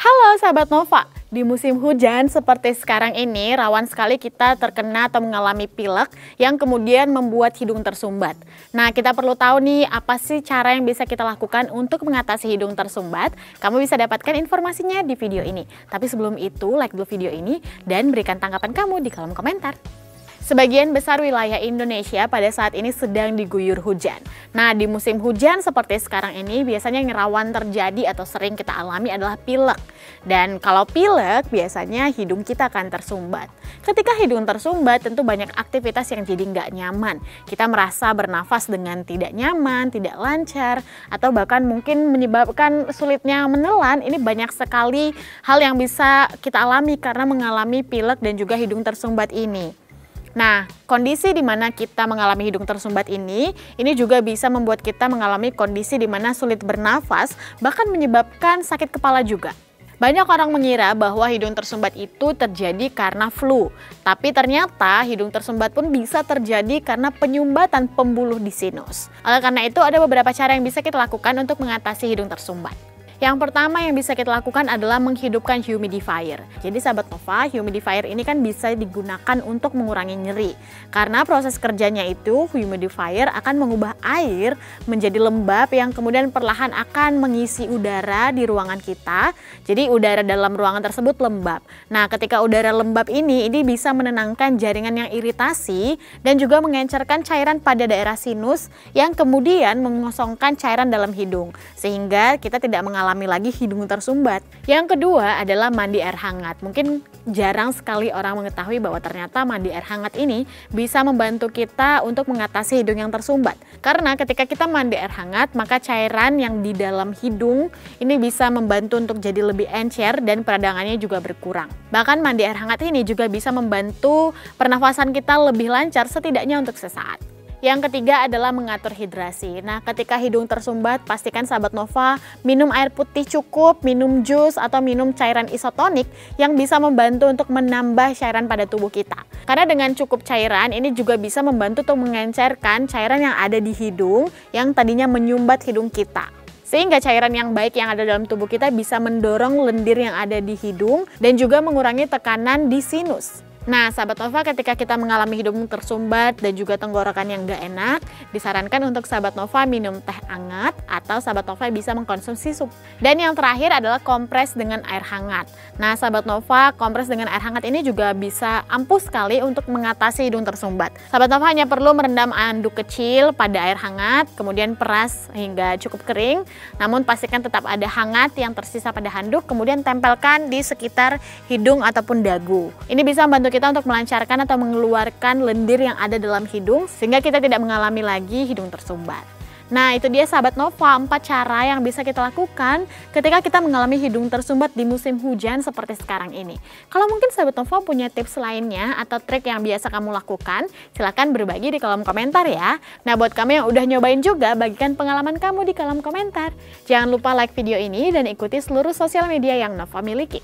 Halo sahabat Nova, di musim hujan seperti sekarang ini rawan sekali kita terkena atau mengalami pilek yang kemudian membuat hidung tersumbat. Nah, kita perlu tahu nih apa sih cara yang bisa kita lakukan untuk mengatasi hidung tersumbat. Kamu bisa dapatkan informasinya di video ini. Tapi sebelum itu, like dulu video ini dan berikan tanggapan kamu di kolom komentar. Sebagian besar wilayah Indonesia pada saat ini sedang diguyur hujan. Nah, di musim hujan seperti sekarang ini biasanya yang rawan terjadi atau sering kita alami adalah pilek. Dan kalau pilek biasanya hidung kita akan tersumbat. Ketika hidung tersumbat tentu banyak aktivitas yang jadi nggak nyaman. Kita merasa bernafas dengan tidak nyaman, tidak lancar, atau bahkan mungkin menyebabkan sulitnya menelan. Ini banyak sekali hal yang bisa kita alami karena mengalami pilek dan juga hidung tersumbat ini. Nah, kondisi di mana kita mengalami hidung tersumbat ini juga bisa membuat kita mengalami kondisi di mana sulit bernafas, bahkan menyebabkan sakit kepala juga. Banyak orang mengira bahwa hidung tersumbat itu terjadi karena flu, tapi ternyata hidung tersumbat pun bisa terjadi karena penyumbatan pembuluh di sinus. Oleh karena itu, ada beberapa cara yang bisa kita lakukan untuk mengatasi hidung tersumbat. Yang pertama yang bisa kita lakukan adalah menghidupkan humidifier. Jadi sahabat Nova, humidifier ini kan bisa digunakan untuk mengurangi nyeri. Karena proses kerjanya itu, humidifier akan mengubah air menjadi lembab yang kemudian perlahan akan mengisi udara di ruangan kita. Jadi udara dalam ruangan tersebut lembab. Nah, ketika udara lembab ini bisa menenangkan jaringan yang iritasi dan juga mengencerkan cairan pada daerah sinus yang kemudian mengosongkan cairan dalam hidung. Sehingga kita tidak mengalami lagi hidung tersumbat. Yang kedua adalah mandi air hangat. Mungkin jarang sekali orang mengetahui bahwa ternyata mandi air hangat ini bisa membantu kita untuk mengatasi hidung yang tersumbat. Karena ketika kita mandi air hangat, maka cairan yang di dalam hidung ini bisa membantu untuk jadi lebih encer dan peradangannya juga berkurang. Bahkan mandi air hangat ini juga bisa membantu pernafasan kita lebih lancar setidaknya untuk sesaat. Yang ketiga adalah mengatur hidrasi. Nah, ketika hidung tersumbat, pastikan sahabat Nova minum air putih cukup, minum jus atau minum cairan isotonik yang bisa membantu untuk menambah cairan pada tubuh kita. Karena dengan cukup cairan, ini juga bisa membantu untuk mengencerkan cairan yang ada di hidung yang tadinya menyumbat hidung kita. Sehingga cairan yang baik yang ada dalam tubuh kita bisa mendorong lendir yang ada di hidung dan juga mengurangi tekanan di sinus. Nah, sahabat Nova, ketika kita mengalami hidung tersumbat dan juga tenggorokan yang gak enak, disarankan untuk sahabat Nova minum teh hangat atau sahabat Nova bisa mengkonsumsi sup. Dan yang terakhir adalah kompres dengan air hangat. Nah, sahabat Nova, kompres dengan air hangat ini juga bisa ampuh sekali untuk mengatasi hidung tersumbat. Sahabat Nova hanya perlu merendam anduk kecil pada air hangat, kemudian peras hingga cukup kering. Namun pastikan tetap ada hangat yang tersisa pada handuk, kemudian tempelkan di sekitar hidung ataupun dagu. Ini bisa membantu kita untuk melancarkan atau mengeluarkan lendir yang ada dalam hidung sehingga kita tidak mengalami lagi hidung tersumbat. Nah, itu dia sahabat Nova, 4 cara yang bisa kita lakukan ketika kita mengalami hidung tersumbat di musim hujan seperti sekarang ini. Kalau mungkin sahabat Nova punya tips lainnya atau trik yang biasa kamu lakukan, silahkan berbagi di kolom komentar ya. Nah, buat kamu yang udah nyobain juga, bagikan pengalaman kamu di kolom komentar. Jangan lupa like video ini dan ikuti seluruh sosial media yang Nova miliki.